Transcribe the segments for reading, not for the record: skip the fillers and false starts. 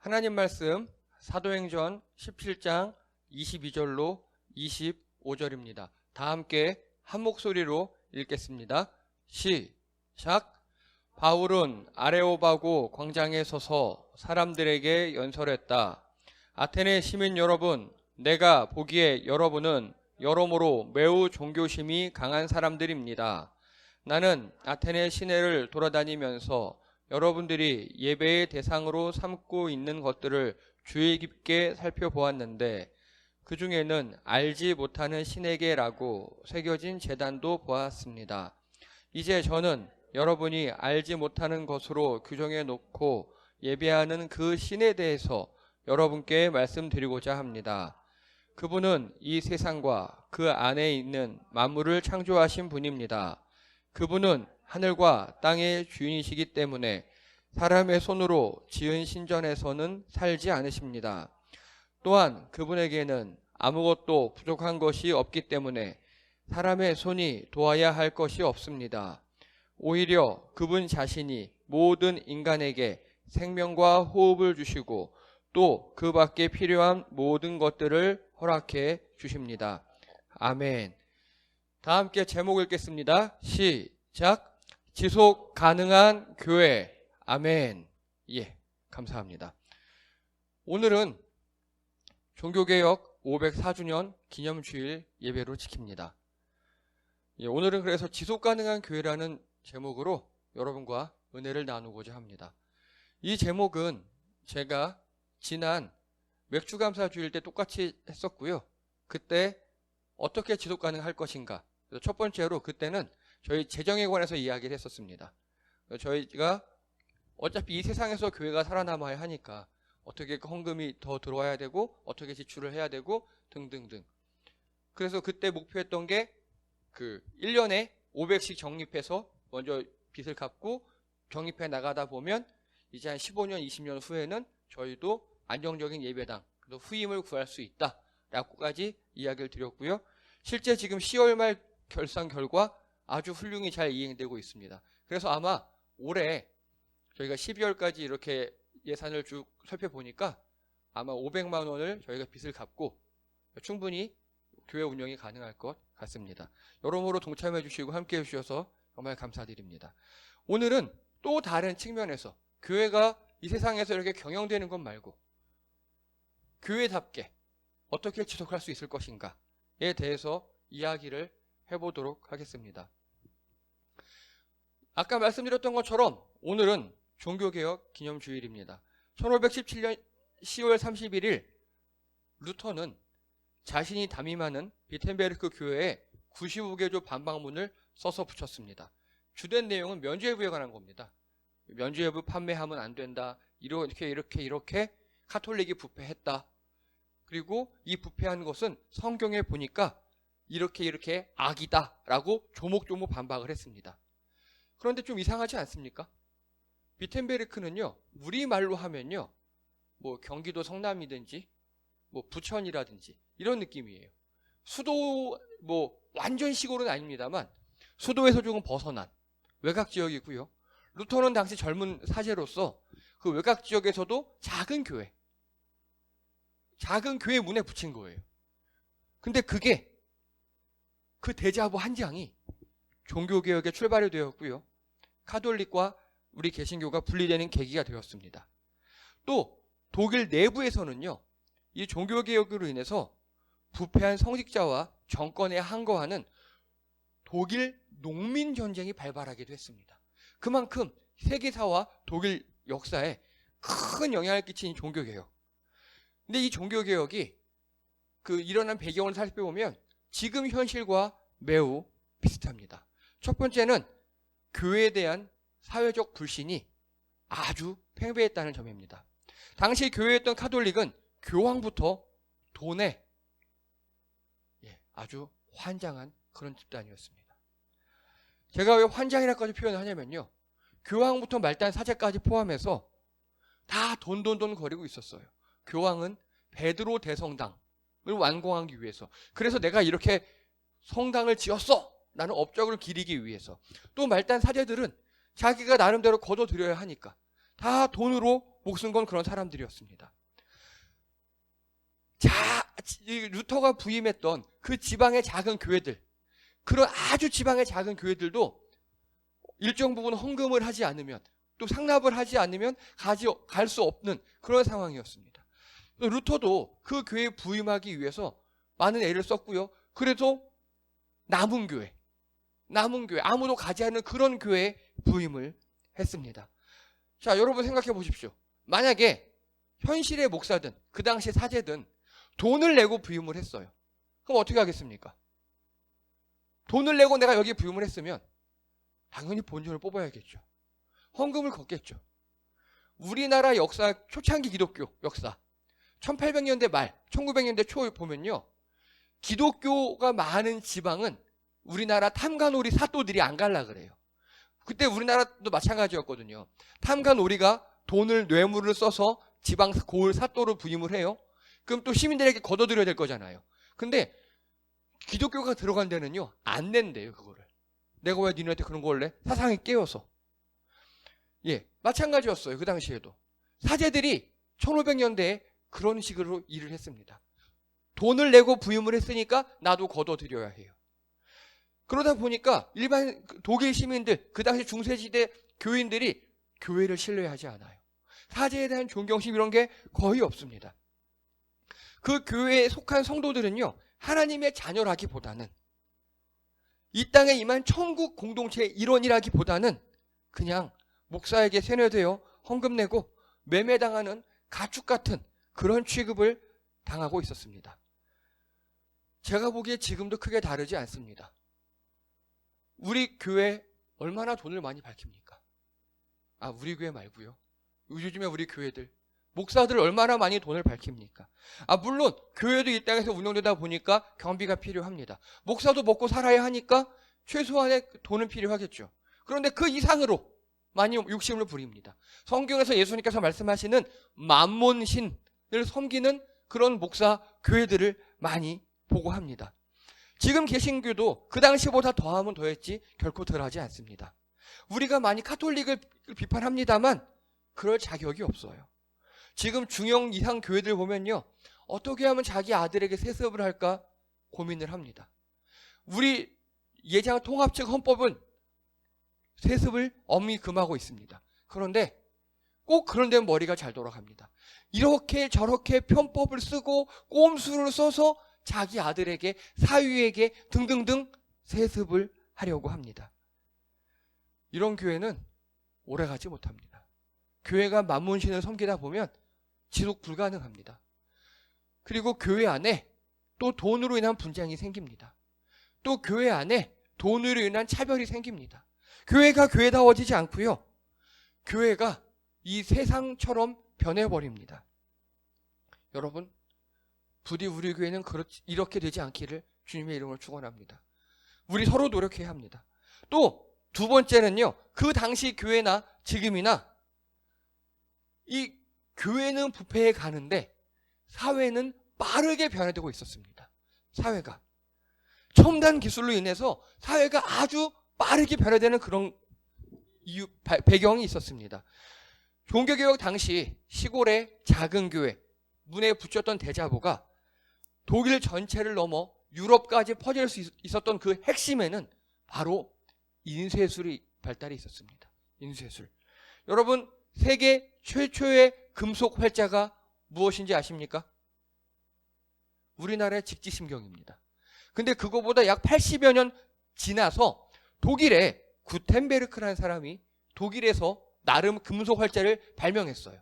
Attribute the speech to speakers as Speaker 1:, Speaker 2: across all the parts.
Speaker 1: 하나님 말씀 사도행전 17장 22절로 25절입니다. 다 함께 한 목소리로 읽겠습니다. 시작. 바울은 아레오바고 광장에 서서 사람들에게 연설했다. 아테네 시민 여러분, 내가 보기에 여러분은 여러모로 매우 종교심이 강한 사람들입니다. 나는 아테네 시내를 돌아다니면서 여러분들이 예배의 대상으로 삼고 있는 것들을 주의 깊게 살펴보았는데 그 중에는 알지 못하는 신에게라고 새겨진 제단도 보았습니다. 이제 저는 여러분이 알지 못하는 것으로 규정해 놓고 예배하는 그 신에 대해서 여러분께 말씀드리고자 합니다. 그분은 이 세상과 그 안에 있는 만물을 창조하신 분입니다. 그분은 하늘과 땅의 주인이시기 때문에 사람의 손으로 지은 신전에서는 살지 않으십니다. 또한 그분에게는 아무것도 부족한 것이 없기 때문에 사람의 손이 도와야 할 것이 없습니다. 오히려 그분 자신이 모든 인간에게 생명과 호흡을 주시고 또 그 밖에 필요한 모든 것들을 허락해 주십니다. 아멘. 다 함께 제목 읽겠습니다. 시작. 지속 가능한 교회. 아멘. 예, 감사합니다. 오늘은 종교개혁 504주년 기념주일 예배로 지킵니다. 예, 오늘은 그래서 지속 가능한 교회라는 제목으로 여러분과 은혜를 나누고자 합니다. 이 제목은 제가 지난 맥주감사주일 때 똑같이 했었고요. 그때 어떻게 지속 가능할 것인가. 그래서 첫 번째로 그때는 저희 재정에 관해서 이야기를 했었습니다. 저희가 어차피 이 세상에서 교회가 살아남아야 하니까 어떻게 헌금이 더 들어와야 되고 어떻게 지출을 해야 되고 등등등. 그래서 그때 목표했던 게 그 1년에 500씩 적립해서 먼저 빚을 갚고 적립해 나가다 보면 이제 한 15년, 20년 후에는 저희도 안정적인 예배당, 후임을 구할 수 있다라고까지 이야기를 드렸고요. 실제 지금 10월 말 결산 결과 아주 훌륭히 잘 이행되고 있습니다. 그래서 아마 올해 저희가 12월까지 이렇게 예산을 쭉 살펴보니까 아마 500만 원을 저희가 빚을 갚고 충분히 교회 운영이 가능할 것 같습니다. 여러모로 동참해 주시고 함께 해 주셔서 정말 감사드립니다. 오늘은 또 다른 측면에서 교회가 이 세상에서 이렇게 경영되는 것 말고 교회답게 어떻게 지속할 수 있을 것인가에 대해서 이야기를 해보도록 하겠습니다. 아까 말씀드렸던 것처럼 오늘은 종교개혁 기념주일입니다. 1517년 10월 31일 루터는 자신이 담임하는 비텐베르크 교회에 95개조 반박문을 써서 붙였습니다. 주된 내용은 면죄부에 관한 겁니다. 면죄부 판매하면 안 된다. 이렇게 카톨릭이 부패했다. 그리고 이 부패한 것은 성경에 보니까 이렇게 악이다라고 조목조목 반박을 했습니다. 그런데 좀 이상하지 않습니까? 비텐베르크는요, 우리말로 하면요, 뭐 경기도 성남이든지 뭐 부천이라든지 이런 느낌이에요. 수도 뭐 완전 시골은 아닙니다만 수도에서 조금 벗어난 외곽 지역이고요. 루터는 당시 젊은 사제로서 그 외곽 지역에서도 작은 교회 문에 붙인 거예요. 근데 그게 그 대자보 한 장이 종교개혁의 출발이 되었고요. 카톨릭과 우리 개신교가 분리되는 계기가 되었습니다. 또 독일 내부에서는요, 이 종교개혁으로 인해서 부패한 성직자와 정권에 항거하는 독일 농민전쟁이 발발하기도 했습니다. 그만큼 세계사와 독일 역사에 큰 영향을 끼친 종교개혁. 근데 이 종교개혁이 그 일어난 배경을 살펴보면 지금 현실과 매우 비슷합니다. 첫 번째는 교회에 대한 사회적 불신이 아주 팽배했다는 점입니다. 당시 교회였던 카톨릭은 교황부터 돈에 아주 환장한 그런 집단이었습니다. 제가 왜 환장이라까지 표현을 하냐면요, 교황부터 말단 사제까지 포함해서 다 돈 거리고 있었어요. 교황은 베드로 대성당을 완공하기 위해서, 그래서 내가 이렇게 성당을 지었어 라는 업적을 기리기 위해서, 또 말단 사제들은 자기가 나름대로 거둬들여야 하니까 다 돈으로 목숨 건 그런 사람들이었습니다. 루터가 부임했던 그 지방의 작은 교회들, 그런 아주 지방의 작은 교회들도 일정 부분 헌금을 하지 않으면, 또 상납을 하지 않으면 갈 수 없는 그런 상황이었습니다. 루터도 그 교회에 부임하기 위해서 많은 애를 썼고요. 그래도 남은 교회, 아무도 가지 않는 그런 교회에 부임을 했습니다. 자, 여러분 생각해 보십시오. 만약에 현실의 목사든 그 당시 사제든 돈을 내고 부임을 했어요. 그럼 어떻게 하겠습니까? 돈을 내고 내가 여기 부임을 했으면 당연히 본전을 뽑아야겠죠. 헌금을 걷겠죠. 우리나라 역사, 초창기 기독교 역사 1800년대 말 1900년대 초 보면요, 기독교가 많은 지방은 우리나라 탐관오리 사또들이 안 갈라 그래요. 그때 우리나라도 마찬가지였거든요. 탐관오리가 돈을, 뇌물을 써서 지방 고을 사또로 부임을 해요. 그럼 또 시민들에게 걷어들여야 될 거잖아요. 근데 기독교가 들어간 데는요, 안 낸대요, 그거를. 내가 왜 니네한테 그런 거 할래? 사상이 깨어서. 예, 마찬가지였어요. 그 당시에도. 사제들이 1500년대에 그런 식으로 일을 했습니다. 돈을 내고 부임을 했으니까 나도 걷어들여야 해요. 그러다 보니까 일반 독일 시민들, 그 당시 중세시대 교인들이 교회를 신뢰하지 않아요. 사제에 대한 존경심 이런 게 거의 없습니다. 그 교회에 속한 성도들은요, 하나님의 자녀라기보다는, 이 땅에 임한 천국 공동체의 일원이라기보다는 그냥 목사에게 세뇌되어 헌금 내고 매매당하는 가축 같은 그런 취급을 당하고 있었습니다. 제가 보기에 지금도 크게 다르지 않습니다. 우리 교회 얼마나 돈을 많이 밝힙니까? 아, 우리 교회 말고요. 요즘에 우리 교회들, 목사들 얼마나 많이 돈을 밝힙니까? 아, 물론 교회도 이 땅에서 운영되다 보니까 경비가 필요합니다. 목사도 먹고 살아야 하니까 최소한의 돈은 필요하겠죠. 그런데 그 이상으로 많이 욕심을 부립니다. 성경에서 예수님께서 말씀하시는 만몬신을 섬기는 그런 목사 교회들을 많이 보고합니다. 지금 개신교도 그 당시보다 더하면 더했지 결코 덜하지 않습니다. 우리가 많이 카톨릭을 비판합니다만 그럴 자격이 없어요. 지금 중형 이상 교회들 보면요, 어떻게 하면 자기 아들에게 세습을 할까 고민을 합니다. 우리 예장 통합측 헌법은 세습을 엄히 금하고 있습니다. 그런데 꼭 그런 데는 머리가 잘 돌아갑니다. 이렇게 저렇게 편법을 쓰고 꼼수를 써서 자기 아들에게, 사위에게 등등등 세습을 하려고 합니다. 이런 교회는 오래가지 못합니다. 교회가 만문신을 섬기다 보면 지속 불가능합니다. 그리고 교회 안에 또 돈으로 인한 분쟁이 생깁니다. 또 교회 안에 돈으로 인한 차별이 생깁니다. 교회가 교회다워지지 않고요, 교회가 이 세상처럼 변해버립니다. 여러분, 부디 우리 교회는 이렇게 되지 않기를 주님의 이름으로 축원합니다. 우리 서로 노력해야 합니다. 또 두 번째는요, 그 당시 교회나 지금이나 이 교회는 부패해 가는데 사회는 빠르게 변화되고 있었습니다. 사회가 첨단 기술로 인해서 사회가 아주 빠르게 변화되는 그런 배경이 있었습니다. 종교개혁 당시 시골의 작은 교회, 문에 붙였던 대자보가 독일 전체를 넘어 유럽까지 퍼질 수 있었던 그 핵심에는 바로 인쇄술이 발달이 있었습니다. 인쇄술. 여러분, 세계 최초의 금속 활자가 무엇인지 아십니까? 우리나라의 직지심경입니다. 근데 그거보다 약 80여 년 지나서 독일의 구텐베르크라는 사람이 독일에서 나름 금속 활자를 발명했어요.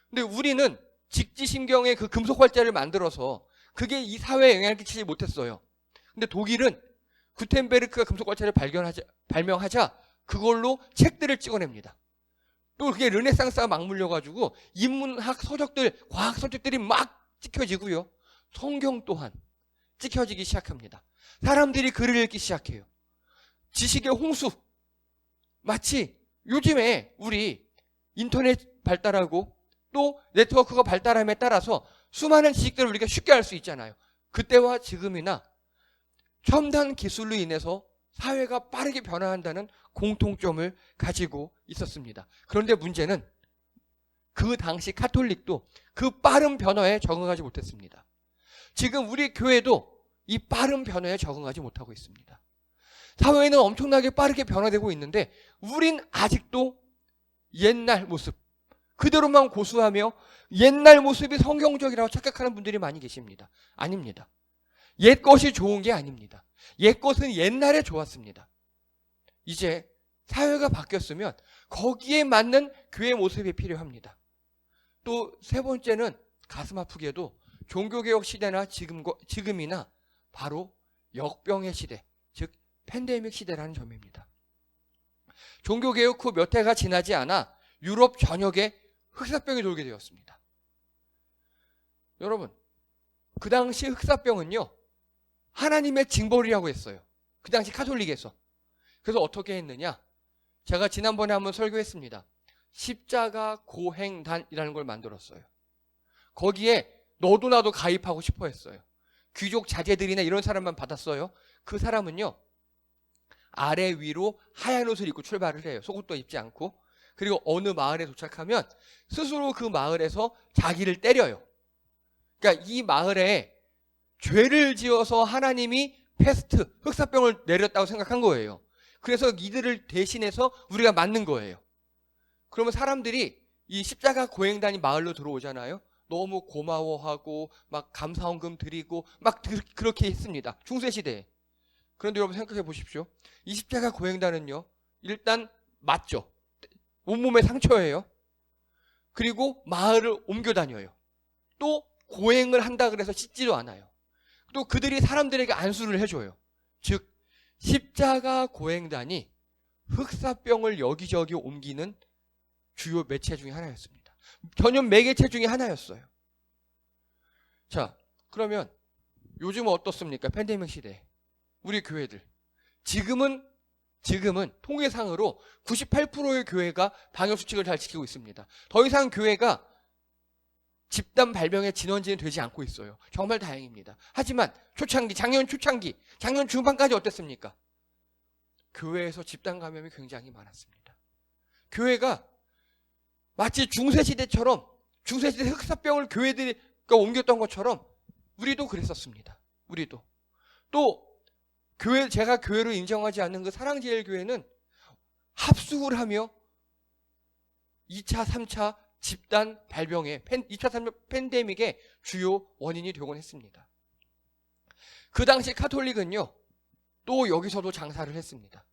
Speaker 1: 근데 우리는 직지심경의 그 금속 활자를 만들어서 그게 이 사회에 영향을 끼치지 못했어요. 근데 독일은 구텐베르크가 금속 활자를 발명하자 그걸로 책들을 찍어냅니다. 또 그게 르네상스가 막 물려가지고 인문학 서적들, 과학 서적들이 막 찍혀지고요, 성경 또한 찍혀지기 시작합니다. 사람들이 글을 읽기 시작해요. 지식의 홍수. 마치 요즘에 우리 인터넷 발달하고 또 네트워크가 발달함에 따라서 수많은 지식들을 우리가 쉽게 알 수 있잖아요. 그때와 지금이나 첨단 기술로 인해서 사회가 빠르게 변화한다는 공통점을 가지고 있었습니다. 그런데 문제는 그 당시 카톨릭도 그 빠른 변화에 적응하지 못했습니다. 지금 우리 교회도 이 빠른 변화에 적응하지 못하고 있습니다. 사회는 엄청나게 빠르게 변화되고 있는데 우린 아직도 옛날 모습 그대로만 고수하며 옛날 모습이 성경적이라고 착각하는 분들이 많이 계십니다. 아닙니다. 옛 것이 좋은 게 아닙니다. 옛 것은 옛날에 좋았습니다. 이제 사회가 바뀌었으면 거기에 맞는 교회 모습이 필요합니다. 또 세 번째는 가슴 아프게도 종교개혁 시대나 지금이나 바로 역병의 시대, 즉 팬데믹 시대라는 점입니다. 종교개혁 후 몇 해가 지나지 않아 유럽 전역에 흑사병이 돌게 되었습니다. 여러분, 그 당시 흑사병은요, 하나님의 징벌이라고 했어요. 그 당시 카톨릭에서. 그래서 어떻게 했느냐? 제가 지난번에 한번 설교했습니다. 십자가 고행단이라는 걸 만들었어요. 거기에 너도 나도 가입하고 싶어 했어요. 귀족 자제들이나 이런 사람만 받았어요. 그 사람은요, 아래 위로 하얀 옷을 입고 출발을 해요. 속옷도 입지 않고. 그리고 어느 마을에 도착하면 스스로 그 마을에서 자기를 때려요. 그러니까 이 마을에 죄를 지어서 하나님이 패스트, 흑사병을 내렸다고 생각한 거예요. 그래서 이들을 대신해서 우리가 맞는 거예요. 그러면 사람들이 이 십자가 고행단이 마을로 들어오잖아요. 너무 고마워하고 막 감사원금 드리고 막 그렇게 했습니다. 중세시대에. 그런데 여러분 생각해 보십시오. 이 십자가 고행단은요, 일단 맞죠. 온몸에 상처예요. 그리고 마을을 옮겨 다녀요. 또 고행을 한다 그래서 씻지도 않아요. 또 그들이 사람들에게 안수를 해줘요. 즉 십자가 고행단이 흑사병을 여기저기 옮기는 주요 매체 중에 하나였습니다. 전염 매개체 중에 하나였어요. 자, 그러면 요즘은 어떻습니까? 팬데믹 시대에 우리 교회들 지금은 통계상으로 98%의 교회가 방역수칙을 잘 지키고 있습니다. 더 이상 교회가 집단 발병의 진원지는 되지 않고 있어요. 정말 다행입니다. 하지만 작년 초창기, 작년 중반까지 어땠습니까? 교회에서 집단 감염이 굉장히 많았습니다. 교회가 마치 중세시대처럼 중세시대 흑사병을 교회들과 옮겼던 것처럼 우리도 그랬었습니다. 우리도. 또 제가 교회로 인정하지 않는 그 사랑제일교회는 합숙을 하며 2차, 3차 집단 발병의 2차, 3차 팬데믹의 주요 원인이 되곤 했습니다. 그 당시 카톨릭은요, 또 여기서도 장사를 했습니다.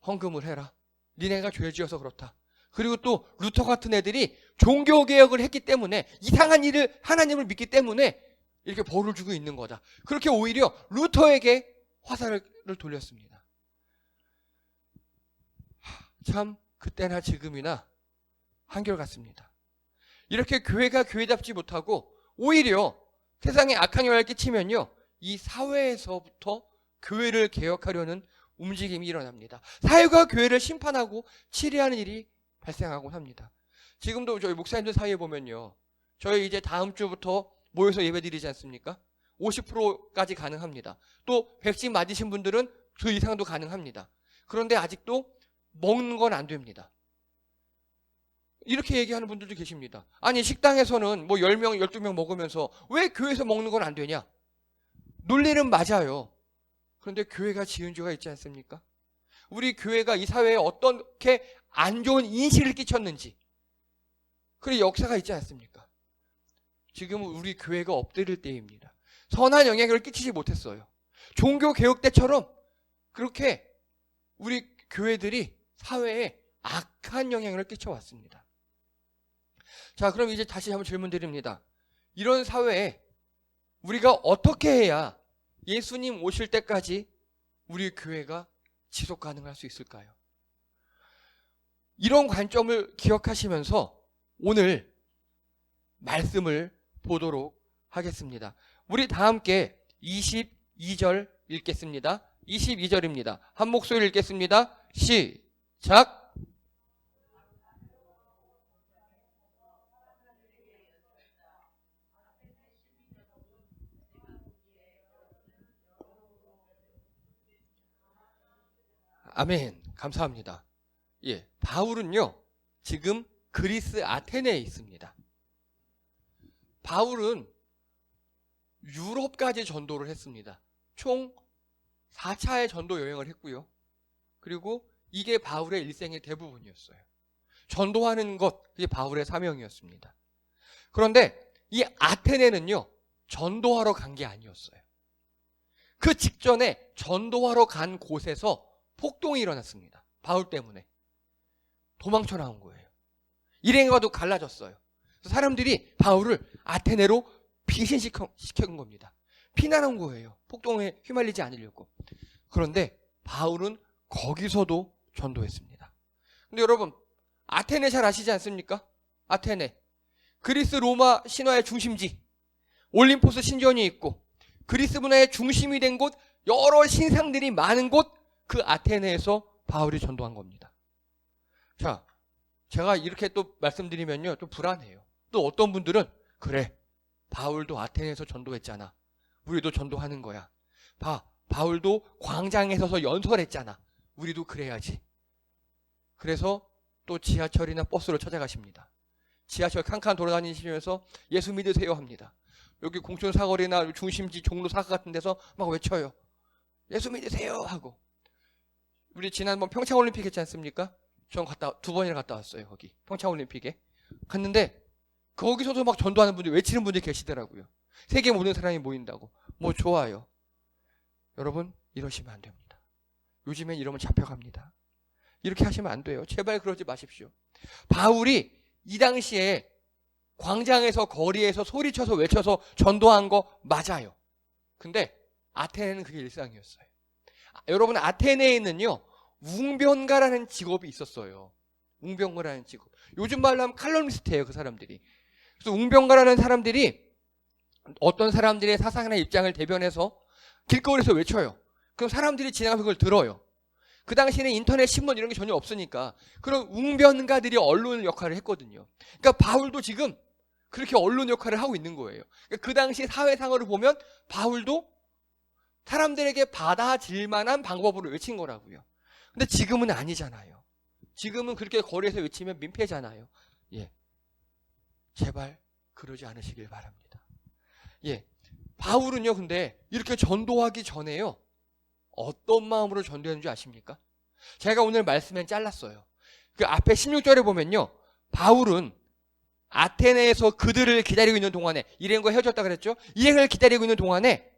Speaker 1: 헌금을 해라. 니네가 죄 지어서 그렇다. 그리고 또 루터 같은 애들이 종교개혁을 했기 때문에 이상한 일을 하나님을 믿기 때문에 이렇게 벌을 주고 있는 거다. 그렇게 오히려 루터에게 화살을 돌렸습니다. 참 그때나 지금이나 한결같습니다. 이렇게 교회가 교회답지 못하고 오히려 세상에 악한 영향을 끼치면요, 이 사회에서부터 교회를 개혁하려는 움직임이 일어납니다. 사회가 교회를 심판하고 치리하는 일이 발생하곤 합니다. 지금도 저희 목사님들 사이에 보면요, 저희 이제 다음 주부터 모여서 예배드리지 않습니까? 50%까지 가능합니다. 또 백신 맞으신 분들은 그 이상도 가능합니다. 그런데 아직도 먹는 건 안 됩니다. 이렇게 얘기하는 분들도 계십니다. 아니 식당에서는 뭐 10명, 12명 먹으면서 왜 교회에서 먹는 건 안 되냐? 논리는 맞아요. 그런데 교회가 지은 죄가 있지 않습니까? 우리 교회가 이 사회에 어떻게 안 좋은 인식을 끼쳤는지, 그런 역사가 있지 않습니까? 지금은 우리 교회가 엎드릴 때입니다. 선한 영향을 끼치지 못했어요. 종교개혁 때처럼 그렇게 우리 교회들이 사회에 악한 영향을 끼쳐왔습니다. 자, 그럼 이제 다시 한번 질문 드립니다. 이런 사회에 우리가 어떻게 해야 예수님 오실 때까지 우리 교회가 지속 가능할 수 있을까요? 이런 관점을 기억하시면서 오늘 말씀을 보도록 하겠습니다. 우리 다 함께 22절 읽겠습니다. 22절입니다. 한 목소리 읽겠습니다. 시작! 아멘. 감사합니다. 예, 바울은요, 지금 그리스 아테네에 있습니다. 바울은 유럽까지 전도를 했습니다. 총 4차의 전도 여행을 했고요. 그리고 이게 바울의 일생의 대부분이었어요. 전도하는 것, 그게 바울의 사명이었습니다. 그런데 이 아테네는요, 전도하러 간 게 아니었어요. 그 직전에 전도하러 간 곳에서 폭동이 일어났습니다. 바울 때문에. 도망쳐 나온 거예요. 일행과도 갈라졌어요. 사람들이 바울을 아테네로 피신시킨 겁니다. 피난한 거예요. 폭동에 휘말리지 않으려고. 그런데 바울은 거기서도 전도했습니다. 근데 여러분, 아테네 잘 아시지 않습니까? 아테네. 그리스 로마 신화의 중심지. 올림포스 신전이 있고 그리스 문화의 중심이 된 곳, 여러 신상들이 많은 곳, 그 아테네에서 바울이 전도한 겁니다. 자, 제가 이렇게 또 말씀드리면요, 좀 불안해요. 또 어떤 분들은 그래, 바울도 아테네에서 전도했잖아. 우리도 전도하는 거야. 바울도 광장에 서서 연설했잖아. 우리도 그래야지. 그래서 또 지하철이나 버스로 찾아가십니다. 지하철 칸칸 돌아다니시면서 예수 믿으세요 합니다. 여기 공촌 사거리나 중심지 종로 사거 같은 데서 막 외쳐요. 예수 믿으세요 하고. 우리 지난번 평창올림픽 했지 않습니까? 전 2번이나 갔다 왔어요. 거기 평창올림픽에 갔는데 거기서도 막 전도하는 분들, 외치는 분들이 계시더라고요. 세계 모든 사람이 모인다고. 뭐 좋아요. 여러분, 이러시면 안 됩니다. 요즘엔 이러면 잡혀갑니다. 이렇게 하시면 안 돼요. 제발 그러지 마십시오. 바울이 이 당시에 광장에서 거리에서 소리쳐서 외쳐서 전도한 거 맞아요. 근데 아테네는 그게 일상이었어요. 여러분, 아테네에는요, 웅변가라는 직업이 있었어요. 웅변가라는 직업. 요즘 말로 하면 칼럼니스트예요, 그 사람들이. 그래서 웅변가라는 사람들이 어떤 사람들의 사상이나 입장을 대변해서 길거리에서 외쳐요. 그럼 사람들이 지나가서 그걸 들어요. 그 당시에는 인터넷, 신문 이런 게 전혀 없으니까 그런 웅변가들이 언론 역할을 했거든요. 그러니까 바울도 지금 그렇게 언론 역할을 하고 있는 거예요. 그러니까 그 당시 사회상으로 보면 바울도 사람들에게 받아질 만한 방법으로 외친 거라고요. 근데 지금은 아니잖아요. 지금은 그렇게 거리에서 외치면 민폐잖아요. 예, 제발 그러지 않으시길 바랍니다. 예, 바울은요, 근데 이렇게 전도하기 전에요, 어떤 마음으로 전도했는지 아십니까? 제가 오늘 말씀엔 잘랐어요. 그 앞에 16절에 보면요, 바울은 아테네에서 그들을 기다리고 있는 동안에, 일행과 헤어졌다 그랬죠? 일행을 기다리고 있는 동안에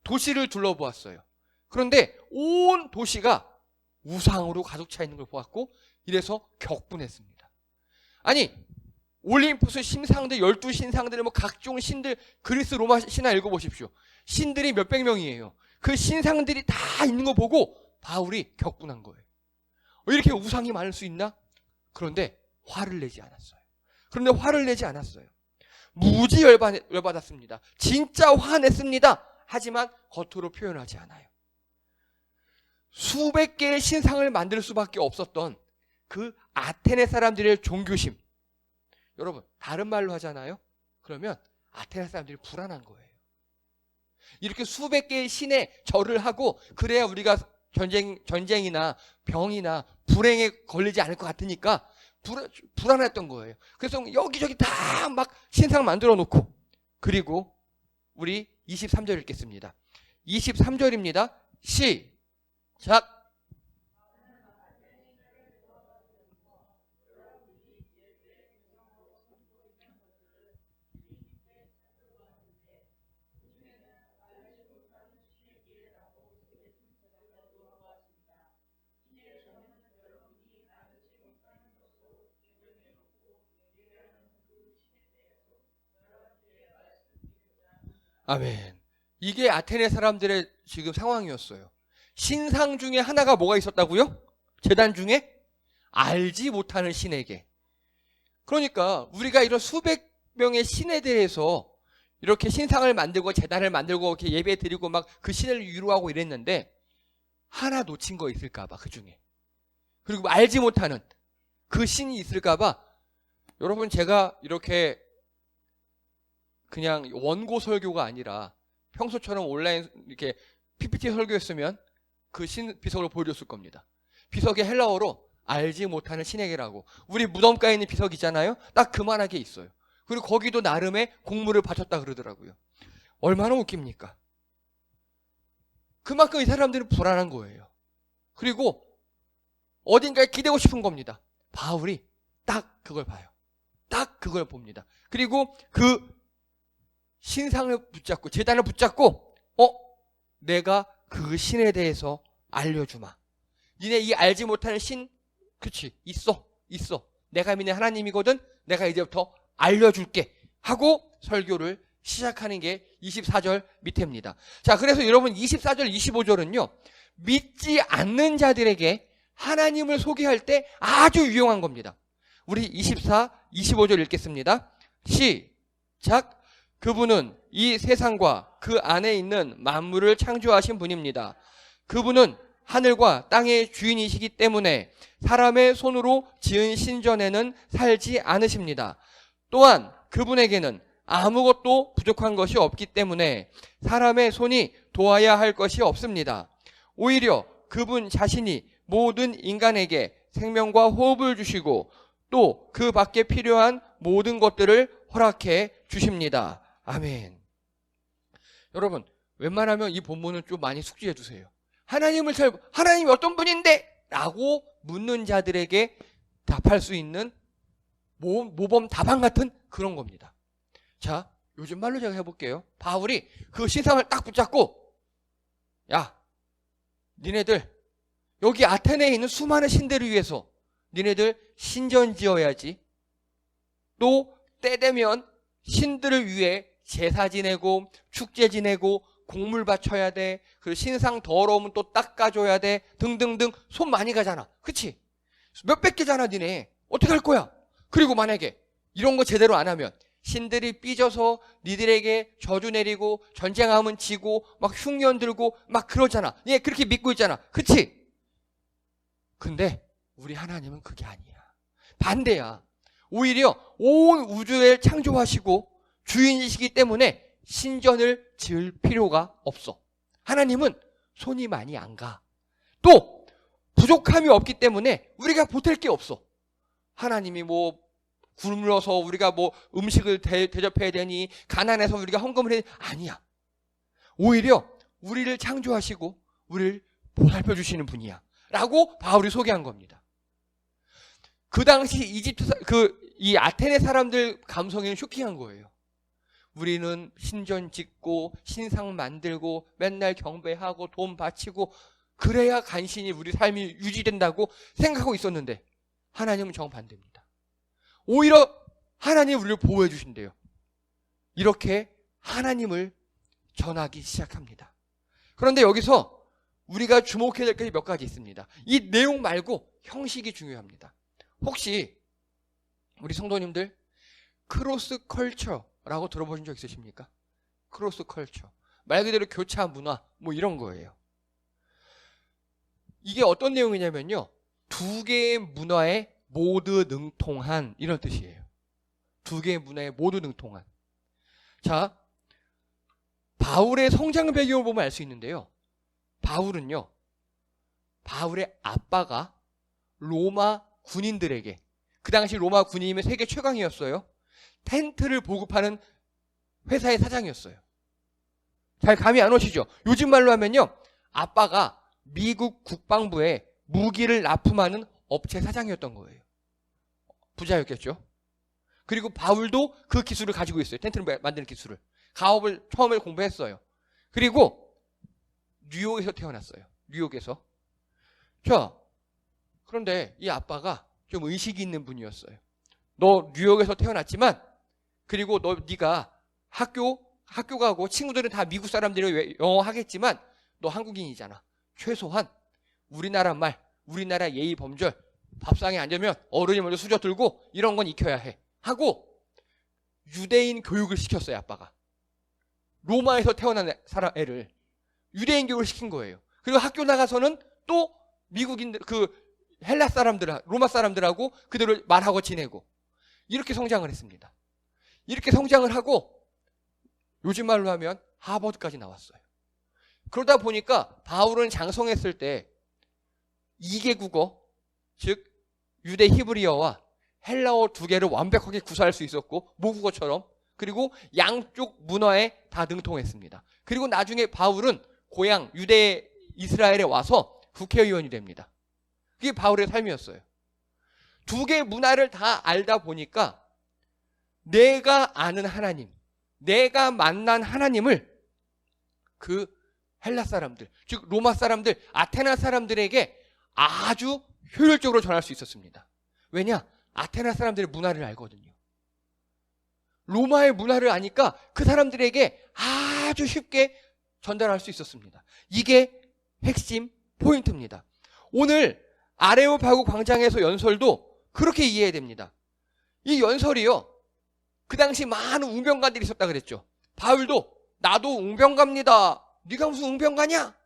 Speaker 1: 도시를 둘러보았어요. 그런데 온 도시가 우상으로 가득 차 있는 걸 보았고, 이래서 격분했습니다. 아니, 올림푸스 신상들, 12신상들, 뭐 각종 신들, 그리스 로마 신화 읽어보십시오. 신들이 몇백 명이에요. 그 신상들이 다 있는 거 보고 바울이 격분한 거예요. 이렇게 우상이 많을 수 있나? 그런데 화를 내지 않았어요. 무지 열받았습니다. 진짜 화냈습니다. 하지만 겉으로 표현하지 않아요. 수백 개의 신상을 만들 수밖에 없었던 그 아테네 사람들의 종교심. 여러분, 다른 말로 하잖아요. 그러면 아테네 사람들이 불안한 거예요. 이렇게 수백 개의 신에 절을 하고 그래야 우리가 전쟁이나 병이나 불행에 걸리지 않을 것 같으니까 불안했던 거예요. 그래서 여기저기 다 막 신상 만들어 놓고, 그리고 우리 23절 읽겠습니다. 23절입니다. 시작. 아멘. 이게 아테네 사람들의 지금 상황이었어요. 신상 중에 하나가 뭐가 있었다고요? 제단 중에 알지 못하는 신에게. 그러니까 우리가 이런 수백 명의 신에 대해서 이렇게 신상을 만들고 제단을 만들고 이렇게 예배 드리고 막 그 신을 위로하고 이랬는데 하나 놓친 거 있을까봐, 그 중에. 그리고 알지 못하는 그 신이 있을까봐. 여러분, 제가 이렇게 그냥 원고 설교가 아니라 평소처럼 온라인 이렇게 PPT 설교했으면 그 신 비석을 보여줬을 겁니다. 비석의 헬라어로 알지 못하는 신에게라고. 우리 무덤가에 있는 비석 있잖아요. 딱 그만하게 있어요. 그리고 거기도 나름의 공물을 바쳤다 그러더라고요. 얼마나 웃깁니까? 그만큼 이 사람들은 불안한 거예요. 그리고 어딘가에 기대고 싶은 겁니다. 바울이 딱 그걸 봐요. 딱 그걸 봅니다. 그리고 그 신상을 붙잡고, 제단을 붙잡고, 내가 그 신에 대해서 알려주마. 니네 이 알지 못하는 신, 그치, 있어. 내가 믿는 하나님이거든. 내가 이제부터 알려줄게 하고 설교를 시작하는 게 24절 밑에입니다. 자, 그래서 여러분 24절, 25절은요, 믿지 않는 자들에게 하나님을 소개할 때 아주 유용한 겁니다. 우리 24, 25절 읽겠습니다. 시작. 그분은 이 세상과 그 안에 있는 만물을 창조하신 분입니다. 그분은 하늘과 땅의 주인이시기 때문에 사람의 손으로 지은 신전에는 살지 않으십니다. 또한 그분에게는 아무것도 부족한 것이 없기 때문에 사람의 손이 도와야 할 것이 없습니다. 오히려 그분 자신이 모든 인간에게 생명과 호흡을 주시고 또 그 밖에 필요한 모든 것들을 허락해 주십니다. 아멘. 여러분, 웬만하면 이 본문은 좀 많이 숙지해 주세요. 하나님이 어떤 분인데? 라고 묻는 자들에게 답할 수 있는 모범 답안 같은 그런 겁니다. 자, 요즘 말로 제가 해볼게요. 바울이 그 신상을 딱 붙잡고, 야, 니네들 여기 아테네에 있는 수많은 신들을 위해서 니네들 신전 지어야지. 또 때 되면 신들을 위해 제사 지내고 축제 지내고 공물 바쳐야 돼. 그리고 신상 더러우면 또 닦아줘야 돼. 등등등 손 많이 가잖아. 그치? 몇백 개잖아 니네. 어떻게 할 거야? 그리고 만약에 이런 거 제대로 안 하면 신들이 삐져서 니들에게 저주 내리고 전쟁하면 지고 막 흉년 들고 막 그러잖아. 얘 그렇게 믿고 있잖아. 그치? 근데 우리 하나님은 그게 아니야. 반대야. 오히려 온 우주를 창조하시고 주인이시기 때문에 신전을 지을 필요가 없어. 하나님은 손이 많이 안 가. 또 부족함이 없기 때문에 우리가 보탤 게 없어. 하나님이 뭐 굶어서 우리가 뭐 음식을 대접해야 되니, 가난해서 우리가 헌금을 해야 되니, 아니야. 오히려 우리를 창조하시고 우리를 보살펴 주시는 분이야 라고 바울이 소개한 겁니다. 그 당시 이 아테네 사람들 감성에는 쇼킹한 거예요. 우리는 신전 짓고 신상 만들고 맨날 경배하고 돈 바치고 그래야 간신히 우리 삶이 유지된다고 생각하고 있었는데 하나님은 정반대입니다. 오히려 하나님이 우리를 보호해 주신대요. 이렇게 하나님을 전하기 시작합니다. 그런데 여기서 우리가 주목해야 될 것이 몇 가지 있습니다. 이 내용 말고 형식이 중요합니다. 혹시 우리 성도님들 크로스 컬처라고 들어보신 적 있으십니까? 크로스 컬처. 말 그대로 교차 문화 뭐 이런 거예요. 이게 어떤 내용이냐면요. 두 개의 문화에 모두 능통한 이런 뜻이에요. 두 개의 문화에 모두 능통한. 자, 바울의 성장 배경을 보면 알 수 있는데요. 바울은요. 바울의 아빠가 로마 군인들에게, 그 당시 로마 군인이면 세계 최강이었어요. 텐트를 보급하는 회사의 사장이었어요. 잘 감이 안 오시죠? 요즘 말로 하면요. 아빠가 미국 국방부에 무기를 납품하는 업체 사장이었던 거예요. 부자였겠죠. 그리고 바울도 그 기술을 가지고 있어요. 텐트를 만드는 기술을. 가업을 처음에 공부했어요. 그리고 뉴욕에서 태어났어요. 뉴욕에서. 자, 그런데 이 아빠가 좀 의식이 있는 분이었어요. 너 뉴욕에서 태어났지만 그리고 네가 학교 가고 친구들은 다 미국 사람들이 영어 하겠지만 너 한국인이잖아. 최소한 우리나라 말, 우리나라 예의 범절, 밥상에 앉으면 어른이 먼저 수저 들고 이런 건 익혀야 해 하고 유대인 교육을 시켰어요. 아빠가 로마에서 태어난 애를 유대인 교육을 시킨 거예요. 그리고 학교 나가서는 또 미국인들, 헬라 사람들, 로마 사람들하고 그대로 말하고 지내고 이렇게 성장을 했습니다. 이렇게 성장을 하고 요즘 말로 하면 하버드까지 나왔어요. 그러다 보니까 바울은 장성했을 때 2개 국어, 즉 유대 히브리어와 헬라어 두 개를 완벽하게 구사할 수 있었고 모국어처럼, 그리고 양쪽 문화에 다 능통했습니다. 그리고 나중에 바울은 고향 유대 이스라엘에 와서 국회의원이 됩니다. 그게 바울의 삶이었어요. 두 개의 문화를 다 알다 보니까 내가 아는 하나님, 내가 만난 하나님을 그 헬라 사람들, 즉 로마 사람들, 아테네 사람들에게 아주 효율적으로 전할 수 있었습니다. 왜냐? 아테네 사람들의 문화를 알거든요. 로마의 문화를 아니까 그 사람들에게 아주 쉽게 전달할 수 있었습니다. 이게 핵심 포인트입니다. 오늘 아레오파고 광장에서 연설도 그렇게 이해해야 됩니다. 이 연설이요, 그 당시 많은 웅변가들이 있었다 그랬죠. 바울도 나도 웅변가입니다. 네가 무슨 웅변가냐?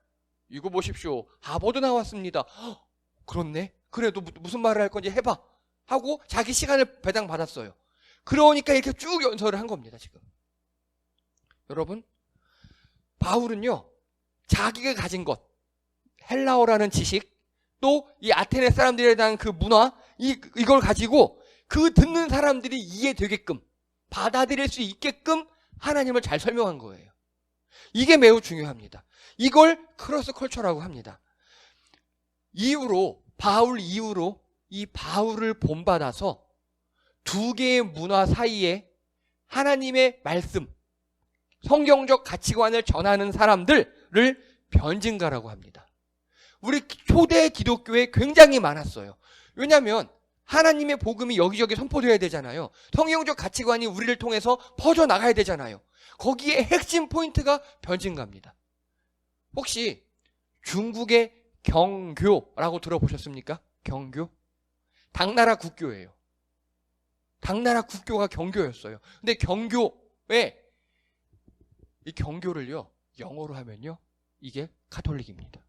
Speaker 1: 이거 보십시오. 하버드 나왔습니다. 헉, 그렇네. 그래도 무슨 말을 할 건지 해봐 하고 자기 시간을 배당받았어요. 그러니까 이렇게 쭉 연설을 한 겁니다. 지금 여러분, 바울은요, 자기가 가진 것, 헬라어라는 지식, 또 이 아테네 사람들에 대한 그 문화, 이걸 가지고 그 듣는 사람들이 이해되게끔, 받아들일 수 있게끔 하나님을 잘 설명한 거예요. 이게 매우 중요합니다. 이걸 크로스 컬처라고 합니다. 바울 이후로 이 바울을 본받아서 두 개의 문화 사이에 하나님의 말씀, 성경적 가치관을 전하는 사람들을 변증가라고 합니다. 우리 초대 기독교에 굉장히 많았어요. 왜냐하면 하나님의 복음이 여기저기 선포되어야 되잖아요. 성경적 가치관이 우리를 통해서 퍼져나가야 되잖아요. 거기에 핵심 포인트가 변증가입니다. 혹시 중국의 경교라고 들어보셨습니까? 경교? 당나라 국교예요. 당나라 국교가 경교였어요. 근데 경교에, 이 경교를요, 영어로 하면요, 이게 가톨릭입니다.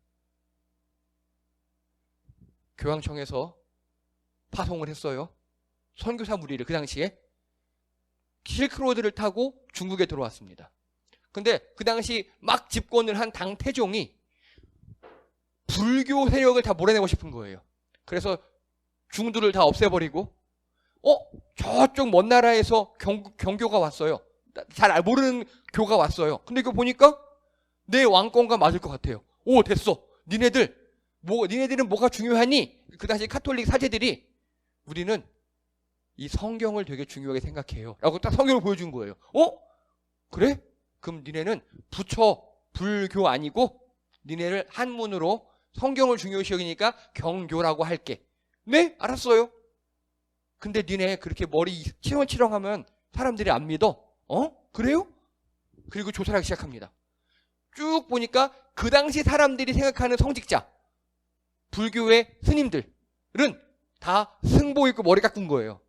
Speaker 1: 교황청에서 파송을 했어요. 선교사 무리를 그 당시에 실크로드를 타고 중국에 들어왔습니다. 근데 그 당시 막 집권을 한 당태종이 불교 세력을 다 몰아내고 싶은 거예요. 그래서 중두를 다 없애버리고 저쪽 먼 나라에서 경교가 왔어요. 잘 모르는 교가 왔어요. 근데 이거 보니까 내 왕권과 맞을 것 같아요. 오, 됐어. 니네들은 뭐가 중요하니? 그 당시 카톨릭 사제들이 우리는 이 성경을 되게 중요하게 생각해요 라고 딱 성경을 보여준 거예요. 그래? 그럼 니네는 불교 아니고 니네를 한문으로 성경을 중요시 여기니까 경교라고 할게. 네? 알았어요. 근데 니네 그렇게 머리 치렁치렁하면 사람들이 안 믿어. 그래요? 그리고 조사를 하기 시작합니다. 쭉 보니까 그 당시 사람들이 생각하는 성직자, 불교의 스님들은 다 승복 입고 머리 깎은 거예요.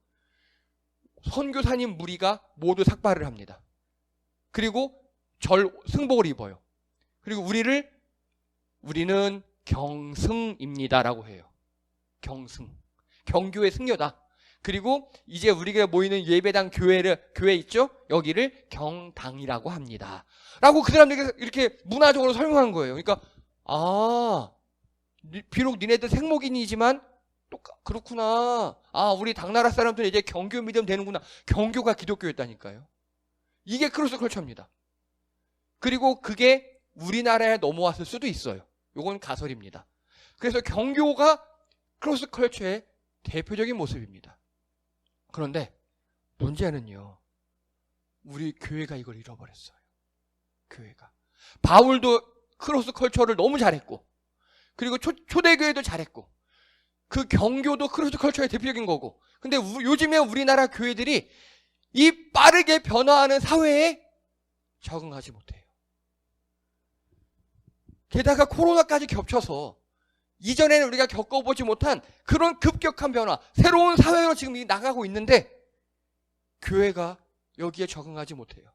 Speaker 1: 선교사님 무리가 모두 삭발을 합니다. 그리고 승복을 입어요. 그리고 우리는 경승입니다라고 해요. 경승. 경교의 승려다. 그리고 이제 우리가 모이는 예배당 교회 있죠? 여기를 경당이라고 합니다. 라고 그 사람들에게 이렇게 문화적으로 설명한 거예요. 그러니까 비록 니네들 생목인이지만 그렇구나. 우리 당나라 사람들은 이제 경교 믿으면 되는구나. 경교가 기독교였다니까요. 이게 크로스 컬처입니다. 그리고 그게 우리나라에 넘어왔을 수도 있어요. 요건 가설입니다. 그래서 경교가 크로스 컬처의 대표적인 모습입니다. 그런데 문제는요, 우리 교회가 이걸 잃어버렸어요. 교회가. 바울도 크로스 컬처를 너무 잘했고, 그리고 초대교회도 잘했고, 그 경교도 크로스 컬처의 대표적인 거고. 근데 요즘에 우리나라 교회들이 이 빠르게 변화하는 사회에 적응하지 못해요. 게다가 코로나까지 겹쳐서 이전에는 우리가 겪어보지 못한 그런 급격한 변화, 새로운 사회로 지금 나가고 있는데 교회가 여기에 적응하지 못해요.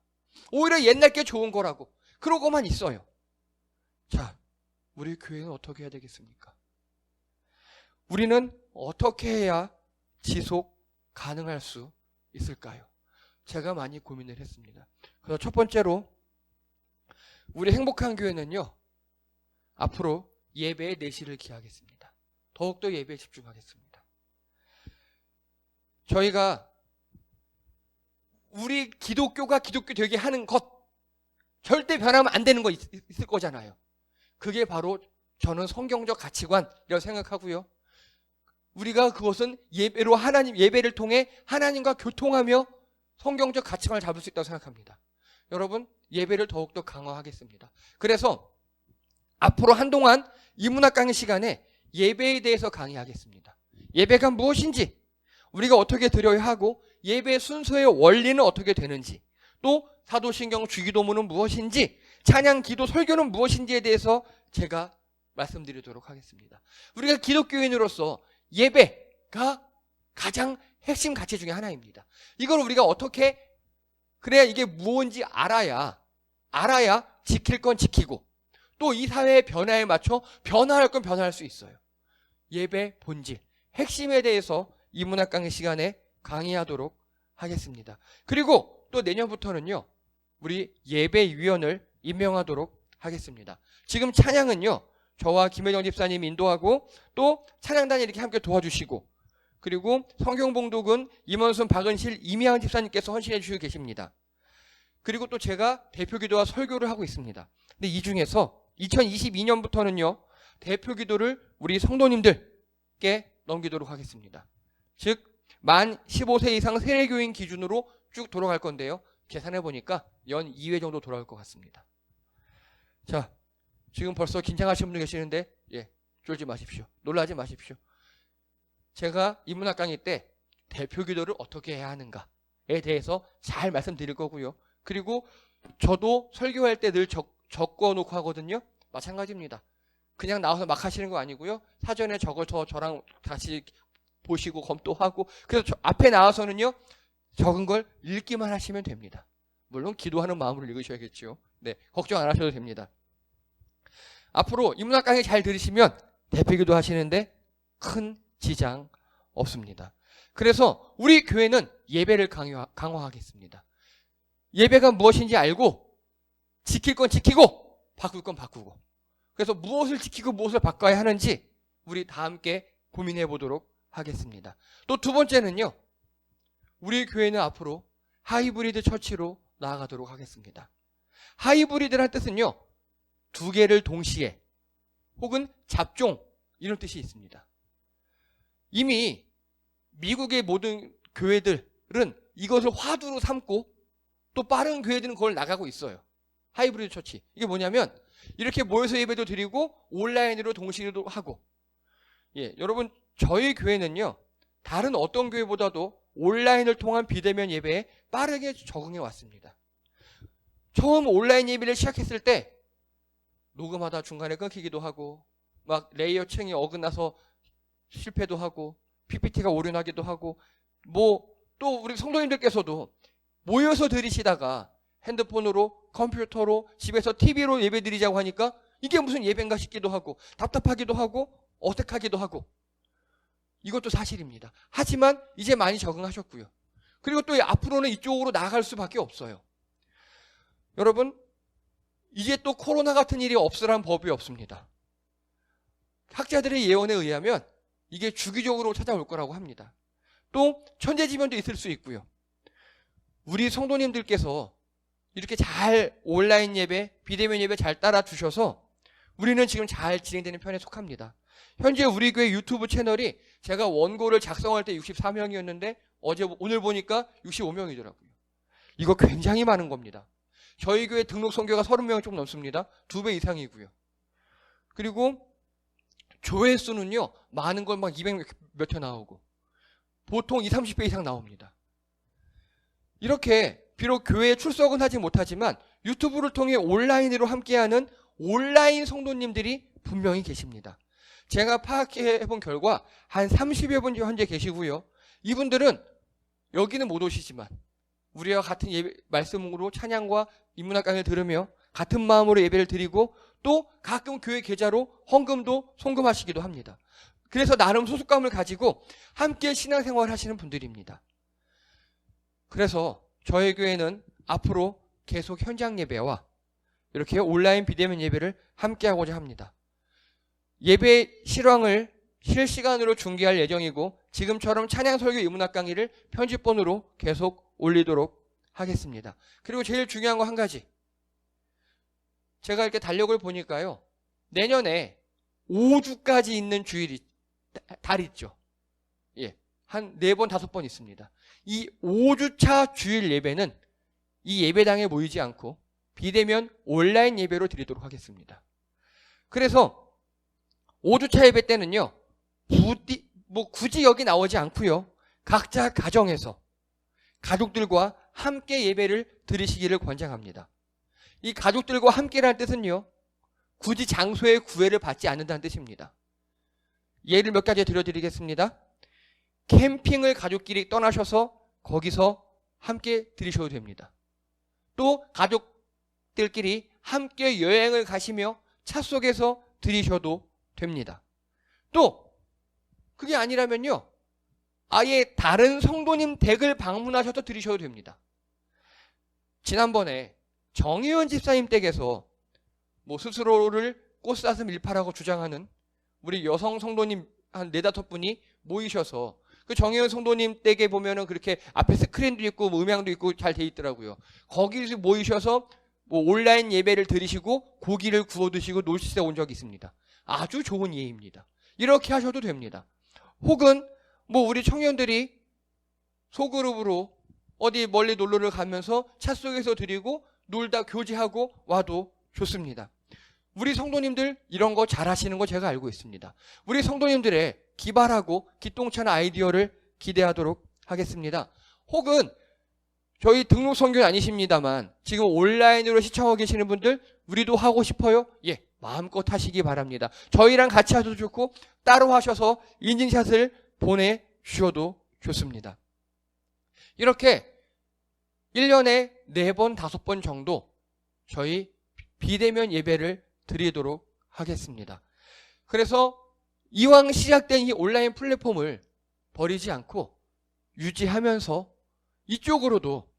Speaker 1: 오히려 옛날 게 좋은 거라고 그러고만 있어요. 자, 우리 교회는 어떻게 해야 되겠습니까? 우리는 어떻게 해야 지속 가능할 수 있을까요? 제가 많이 고민을 했습니다. 그래서 첫 번째로 우리 행복한 교회는요, 앞으로 예배의 내실을 기하겠습니다. 더욱더 예배에 집중하겠습니다. 저희가 우리 기독교가 기독교 되게 하는 것 절대 변하면 안 되는 거 있을 거잖아요. 그게 바로 저는 성경적 가치관이라고 생각하고요. 우리가 그것은 예배로 예배를 통해 하나님과 교통하며 성경적 가치관을 잡을 수 있다고 생각합니다. 여러분, 예배를 더욱더 강화하겠습니다. 그래서 앞으로 한동안 인문학 강의 시간에 예배에 대해서 강의하겠습니다. 예배가 무엇인지, 우리가 어떻게 드려야 하고, 예배 순서의 원리는 어떻게 되는지, 또 사도신경 주기도문은 무엇인지, 찬양, 기도, 설교는 무엇인지에 대해서 제가 말씀드리도록 하겠습니다. 우리가 기독교인으로서 예배가 가장 핵심 가치 중에 하나입니다. 이걸 우리가 어떻게, 그래야 이게 무엇인지 알아야 지킬 건 지키고, 또 이 사회의 변화에 맞춰 변화할 건 변화할 수 있어요. 예배 본질, 핵심에 대해서 인문학 강의 시간에 강의하도록 하겠습니다. 그리고 또 내년부터는요, 우리 예배위원을 임명하도록 하겠습니다. 지금 찬양은요, 저와 김혜정 집사님 인도하고, 또 찬양단이 이렇게 함께 도와주시고, 그리고 성경봉독은 임원순, 박은실, 이미양 집사님께서 헌신해 주시고 계십니다. 그리고 또 제가 대표기도와 설교를 하고 있습니다. 근데 이 중에서 2022년부터는요, 대표기도를 우리 성도님들께 넘기도록 하겠습니다. 즉 만 15세 이상 세례교인 기준으로 쭉 돌아갈 건데요, 계산해 보니까 연 2회 정도 돌아올 것 같습니다. 자, 지금 벌써 긴장하시는 분들 계시는데, 쫄지 마십시오. 놀라지 마십시오. 제가 인문학 강의 때 대표기도를 어떻게 해야 하는가에 대해서 잘 말씀드릴 거고요. 그리고 저도 설교할 때 늘 적어놓고 하거든요. 마찬가지입니다. 그냥 나와서 막 하시는 거 아니고요. 사전에 적어서 저랑 다시 보시고 검토하고, 그래서 앞에 나와서는요, 적은 걸 읽기만 하시면 됩니다. 물론 기도하는 마음으로 읽으셔야겠죠. 네, 걱정 안 하셔도 됩니다. 앞으로 인문학 강의 잘 들으시면 대표기도 하시는데 큰 지장 없습니다. 그래서 우리 교회는 예배를 강화하겠습니다. 예배가 무엇인지 알고, 지킬 건 지키고 바꿀 건 바꾸고, 그래서 무엇을 지키고 무엇을 바꿔야 하는지 우리 다 함께 고민해 보도록 하겠습니다. 또 두 번째는요, 우리 교회는 앞으로 하이브리드 처치로 나아가도록 하겠습니다. 하이브리드란 뜻은요, 두 개를 동시에, 혹은 잡종, 이런 뜻이 있습니다. 이미 미국의 모든 교회들은 이것을 화두로 삼고, 또 빠른 교회들은 그걸 나가고 있어요. 하이브리드 처치. 이게 뭐냐면, 이렇게 모여서 예배도 드리고 온라인으로 동시에도 하고. 여러분, 저희 교회는요, 다른 어떤 교회보다도 온라인을 통한 비대면 예배에 빠르게 적응해 왔습니다. 처음 온라인 예배를 시작했을 때 녹음하다 중간에 끊기기도 하고, 막 레이어층이 어긋나서 실패도 하고, PPT가 오류나기도 하고, 또 우리 성도님들께서도 모여서 드리시다가 핸드폰으로, 컴퓨터로, 집에서 TV로 예배 드리자고 하니까 이게 무슨 예배인가 싶기도 하고, 답답하기도 하고, 어색하기도 하고, 이것도 사실입니다. 하지만 이제 많이 적응하셨고요. 그리고 또 앞으로는 이쪽으로 나아갈 수밖에 없어요. 여러분, 이제 또 코로나 같은 일이 없으란 법이 없습니다. 학자들의 예언에 의하면 이게 주기적으로 찾아올 거라고 합니다. 또 천재지변도 있을 수 있고요. 우리 성도님들께서 이렇게 잘 온라인 예배, 비대면 예배 잘 따라주셔서 우리는 지금 잘 진행되는 편에 속합니다. 현재 우리 교회 유튜브 채널이 제가 원고를 작성할 때 64명이었는데 오늘 보니까 65명이더라고요. 이거 굉장히 많은 겁니다. 저희 교회 등록 선교가 30명이 좀 넘습니다. 2배 이상이고요. 그리고 조회수는요, 많은 건 막 200 몇 회 나오고, 보통 20, 30배 이상 나옵니다. 이렇게 비록 교회에 출석은 하지 못하지만 유튜브를 통해 온라인으로 함께하는 온라인 성도님들이 분명히 계십니다. 제가 파악해본 결과 한 30여 분 현재 계시고요. 이분들은 여기는 못 오시지만 우리와 같은 말씀으로 찬양과 인문학 강의를 들으며 같은 마음으로 예배를 드리고, 또 가끔 교회 계좌로 헌금도 송금하시기도 합니다. 그래서 나름 소속감을 가지고 함께 신앙생활을 하시는 분들입니다. 그래서 저희 교회는 앞으로 계속 현장 예배와 이렇게 온라인 비대면 예배를 함께 하고자 합니다. 예배 실황을 실시간으로 중계할 예정이고 지금처럼 찬양 설교 인문학 강의를 편집본으로 계속 올리도록 하겠습니다. 그리고 제일 중요한 거 한 가지. 제가 이렇게 달력을 보니까요. 내년에 5주까지 있는 달 있죠. 예. 한 4번, 5번 있습니다. 이 5주차 주일 예배는 이 예배당에 모이지 않고 비대면 온라인 예배로 드리도록 하겠습니다. 그래서 5주차 예배 때는요. 굳이 여기 나오지 않고요. 각자 가정에서 가족들과 함께 예배를 드리시기를 권장합니다. 이 가족들과 함께라는 뜻은요. 굳이 장소의 구애를 받지 않는다는 뜻입니다. 예를 몇 가지 들려드리겠습니다. 캠핑을 가족끼리 떠나셔서 거기서 함께 드리셔도 됩니다. 또 가족들끼리 함께 여행을 가시며 차 속에서 드리셔도 됩니다. 또 그게 아니라면요. 아예 다른 성도님 댁을 방문하셔서 드리셔도 됩니다. 지난번에 정의원 집사님 댁에서 스스로를 꽃사슴 일파라고 주장하는 우리 여성 성도님 한 4-5분이 모이셔서 그 정의원 성도님 댁에 보면은 그렇게 앞에 스크린도 있고 음향도 있고 잘 돼 있더라고요. 거기서 모이셔서 온라인 예배를 드리시고 고기를 구워 드시고 놀시에 온 적이 있습니다. 아주 좋은 예입니다. 이렇게 하셔도 됩니다. 혹은 우리 청년들이 소그룹으로 어디 멀리 놀러를 가면서 차 속에서 드리고 놀다 교제하고 와도 좋습니다. 우리 성도님들 이런 거 잘하시는 거 제가 알고 있습니다. 우리 성도님들의 기발하고 기똥찬 아이디어를 기대하도록 하겠습니다. 혹은 저희 등록 선교는 아니십니다만 지금 온라인으로 시청하고 계시는 분들 우리도 하고 싶어요? 예, 마음껏 하시기 바랍니다. 저희랑 같이 하셔도 좋고 따로 하셔서 인증샷을 보내주셔도 좋습니다. 이렇게 1년에 4번, 5번 정도 저희 비대면 예배를 드리도록 하겠습니다. 그래서 이왕 시작된 이 온라인 플랫폼을 버리지 않고 유지하면서 이쪽으로도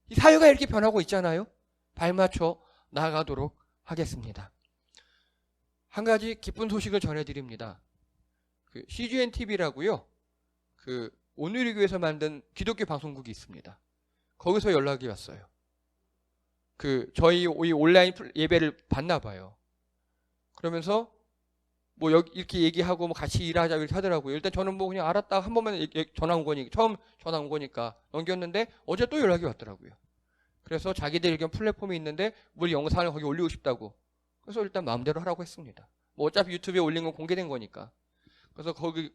Speaker 1: 이 사회가 이렇게 변하고 있잖아요. 발맞춰 나가도록 하겠습니다. 한 가지 기쁜 소식을 전해드립니다. CGN TV라고요. 오늘리교에서 만든 기독교 방송국이 있습니다. 거기서 연락이 왔어요. 저희 이 온라인 예배를 봤나 봐요. 그러면서 이렇게 얘기하고 같이 일하자고 이렇게 하더라고요. 일단 저는 그냥 알았다 한 번만 전화 온 거니까, 처음 전화 온 거니까 넘겼는데 어제 또 연락이 왔더라고요. 그래서 자기들 의견 플랫폼이 있는데 우리 영상을 거기 올리고 싶다고. 그래서 일단 마음대로 하라고 했습니다. 어차피 유튜브에 올린 건 공개된 거니까. 그래서 거기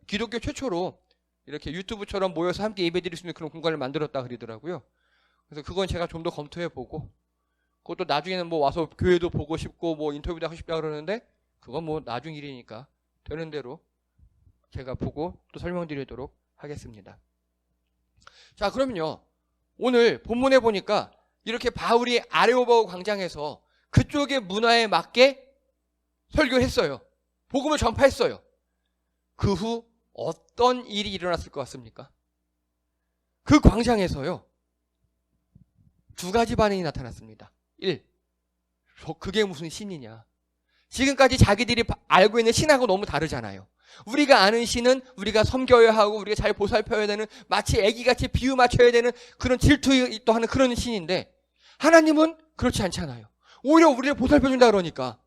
Speaker 1: 기독교 최초로 이렇게 유튜브처럼 모여서 함께 예배드릴 수 있는 그런 공간을 만들었다 그러더라고요. 그래서 그건 제가 좀 더 검토해보고, 그것도 나중에는 와서 교회도 보고 싶고 인터뷰도 하고 싶다 그러는데 그건 나중 일이니까 되는 대로 제가 보고 또 설명드리도록 하겠습니다. 자, 그러면요. 오늘 본문에 보니까 이렇게 바울이 아레오바고 광장에서 그쪽의 문화에 맞게 설교했어요. 복음을 전파했어요. 그 후 어떤 일이 일어났을 것 같습니까? 그 광장에서요. 2가지 반응이 나타났습니다. 1. 그게 무슨 신이냐. 지금까지 자기들이 알고 있는 신하고 너무 다르잖아요. 우리가 아는 신은 우리가 섬겨야 하고 우리가 잘 보살펴야 되는, 마치 애기같이 비유 맞춰야 되는 그런 질투도 하는 그런 신인데, 하나님은 그렇지 않잖아요. 오히려 우리를 보살펴준다 그러니까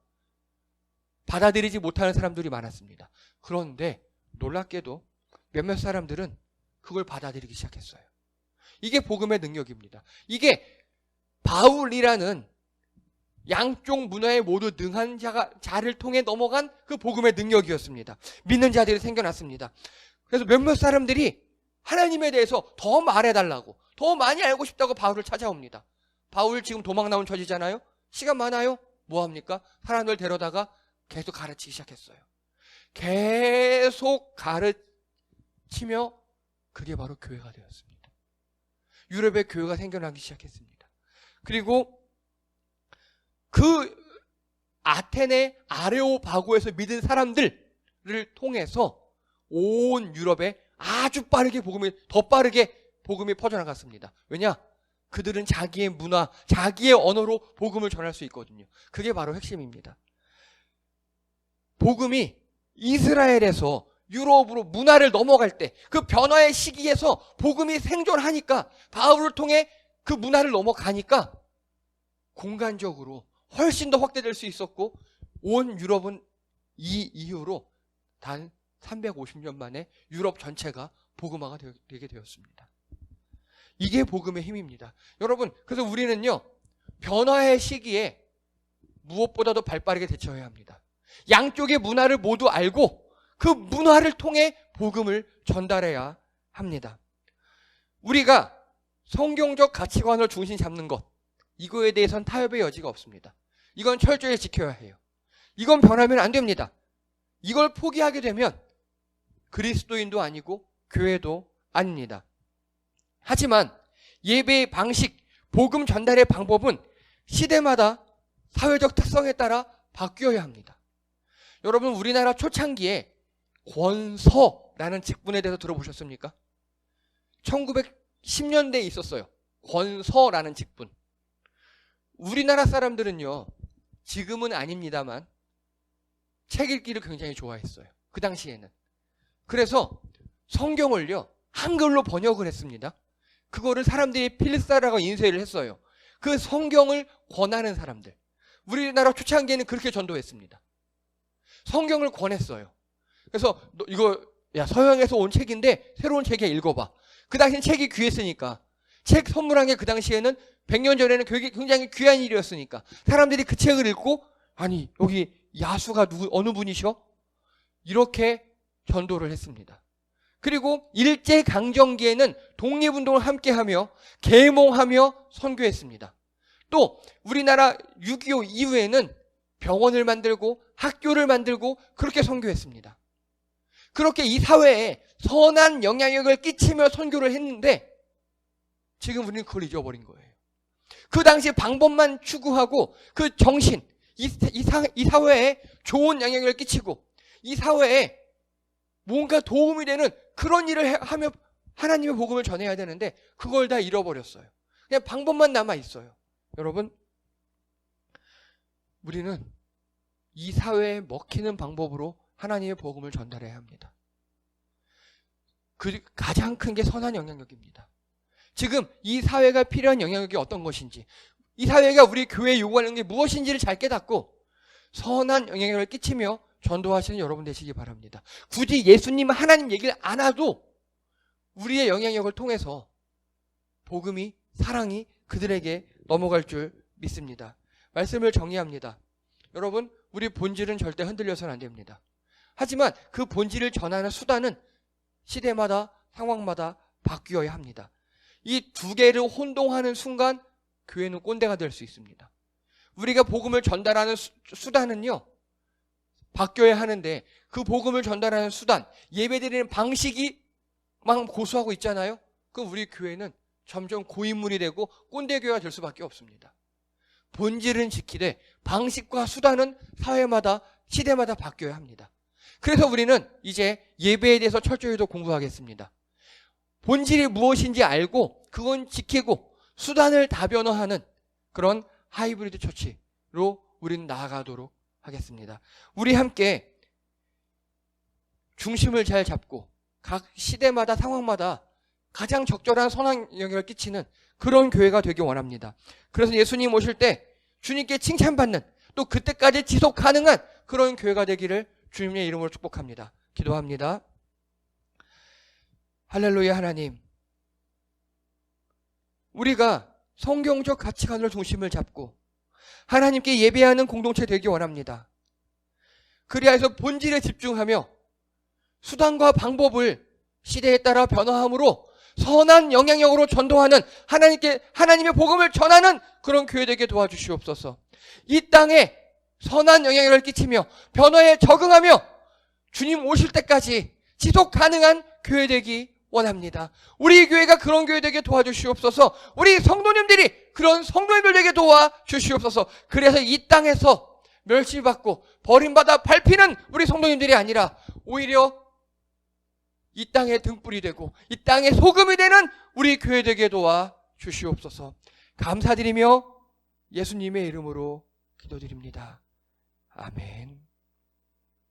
Speaker 1: 받아들이지 못하는 사람들이 많았습니다. 그런데 놀랍게도 몇몇 사람들은 그걸 받아들이기 시작했어요. 이게 복음의 능력입니다. 이게 바울이라는 양쪽 문화에 모두 능한 자를 통해 넘어간 그 복음의 능력이었습니다. 믿는 자들이 생겨났습니다. 그래서 몇몇 사람들이 하나님에 대해서 더 말해달라고, 더 많이 알고 싶다고 바울을 찾아옵니다. 바울 지금 도망 나온 처지잖아요. 시간 많아요? 뭐합니까? 사람들 데려다가 계속 가르치기 시작했어요. 계속 가르치며 그게 바로 교회가 되었습니다. 유럽의 교회가 생겨나기 시작했습니다. 그리고 그 아테네 아레오바고에서 믿은 사람들을 통해서 온 유럽에 아주 더 빠르게 복음이 퍼져나갔습니다. 왜냐? 그들은 자기의 문화, 자기의 언어로 복음을 전할 수 있거든요. 그게 바로 핵심입니다. 복음이 이스라엘에서 유럽으로 문화를 넘어갈 때 그 변화의 시기에서 복음이 생존하니까 바울을 통해 그 문화를 넘어가니까 공간적으로 훨씬 더 확대될 수 있었고 온 유럽은 이 이후로 단 350년 만에 유럽 전체가 복음화가 되게 되었습니다. 이게 복음의 힘입니다. 여러분, 그래서 우리는요, 변화의 시기에 무엇보다도 발빠르게 대처해야 합니다. 양쪽의 문화를 모두 알고 그 문화를 통해 복음을 전달해야 합니다. 우리가 성경적 가치관을 중심 잡는 것, 이거에 대해서는 타협의 여지가 없습니다. 이건 철저히 지켜야 해요. 이건 변하면 안 됩니다. 이걸 포기하게 되면 그리스도인도 아니고 교회도 아닙니다. 하지만 예배의 방식, 복음 전달의 방법은 시대마다 사회적 특성에 따라 바뀌어야 합니다. 여러분, 우리나라 초창기에 권서라는 직분에 대해서 들어보셨습니까? 1910년대에 있었어요. 권서라는 직분. 우리나라 사람들은요, 지금은 아닙니다만 책 읽기를 굉장히 좋아했어요. 그 당시에는. 그래서 성경을요, 한글로 번역을 했습니다. 그거를 사람들이 필사라고 인쇄를 했어요. 그 성경을 권하는 사람들. 우리나라 초창기에는 그렇게 전도했습니다. 성경을 권했어요. 그래서 너 이거 서양에서 온 책인데 새로운 책이야, 읽어봐. 그 당시엔 책이 귀했으니까. 책 선물한 게 그 당시에는 100년 전에는 굉장히 귀한 일이었으니까 사람들이 그 책을 읽고 아니 여기 야수가 어느 분이셔? 이렇게 전도를 했습니다. 그리고 일제강점기에는 독립운동을 함께하며 계몽하며 선교했습니다. 또 우리나라 6.25 이후에는 병원을 만들고 학교를 만들고 그렇게 선교했습니다. 그렇게 이 사회에 선한 영향력을 끼치며 선교를 했는데 지금 우리는 그걸 잊어버린 거예요. 그 당시 방법만 추구하고 그 정신, 이 사회에 좋은 영향력을 끼치고 이 사회에 뭔가 도움이 되는 그런 일을 하며 하나님의 복음을 전해야 되는데 그걸 다 잃어버렸어요. 그냥 방법만 남아 있어요. 여러분, 우리는 이 사회에 먹히는 방법으로 하나님의 복음을 전달해야 합니다. 그 가장 큰 게 선한 영향력입니다. 지금 이 사회가 필요한 영향력이 어떤 것인지, 이 사회가 우리 교회에 요구하는 게 무엇인지를 잘 깨닫고 선한 영향력을 끼치며 전도하시는 여러분 되시기 바랍니다. 굳이 예수님, 하나님 얘기를 안 해도 우리의 영향력을 통해서 복음이, 사랑이 그들에게 넘어갈 줄 믿습니다. 말씀을 정리합니다. 여러분, 우리 본질은 절대 흔들려서는 안 됩니다. 하지만 그 본질을 전하는 수단은 시대마다 상황마다 바뀌어야 합니다. 이 두 개를 혼동하는 순간 교회는 꼰대가 될 수 있습니다. 우리가 복음을 전달하는 수단은요, 바뀌어야 하는데 그 복음을 전달하는 수단, 예배드리는 방식이 막 고수하고 있잖아요. 그럼 우리 교회는 점점 고인물이 되고 꼰대 교회가 될 수밖에 없습니다. 본질은 지키되 방식과 수단은 사회마다 시대마다 바뀌어야 합니다. 그래서 우리는 이제 예배에 대해서 철저히 더 공부하겠습니다. 본질이 무엇인지 알고 그건 지키고 수단을 다변화하는 그런 하이브리드 처치로 우리는 나아가도록 하겠습니다. 우리 함께 중심을 잘 잡고 각 시대마다 상황마다 가장 적절한 선한 영향을 끼치는 그런 교회가 되길 원합니다. 그래서 예수님 오실 때 주님께 칭찬받는 또 그때까지 지속 가능한 그런 교회가 되기를 주님의 이름으로 축복합니다. 기도합니다. 할렐루야. 하나님, 우리가 성경적 가치관으로 중심을 잡고 하나님께 예배하는 공동체 되기 원합니다. 그리하여 본질에 집중하며 수단과 방법을 시대에 따라 변화함으로 선한 영향력으로 전도하는 하나님의 복음을 전하는 그런 교회 되게 도와주시옵소서. 이 땅에 선한 영향력을 끼치며 변화에 적응하며 주님 오실 때까지 지속 가능한 교회 되기 원합니다. 우리 교회가 그런 교회 되게 도와주시옵소서. 우리 성도님들이 그런 성도님들 되게 도와주시옵소서. 그래서 이 땅에서 멸시받고 버림받아 밟히는 우리 성도님들이 아니라 오히려 이 땅의 등불이 되고 이 땅의 소금이 되는 우리 교회 되게 도와주시옵소서. 감사드리며 예수님의 이름으로 기도드립니다. 아멘.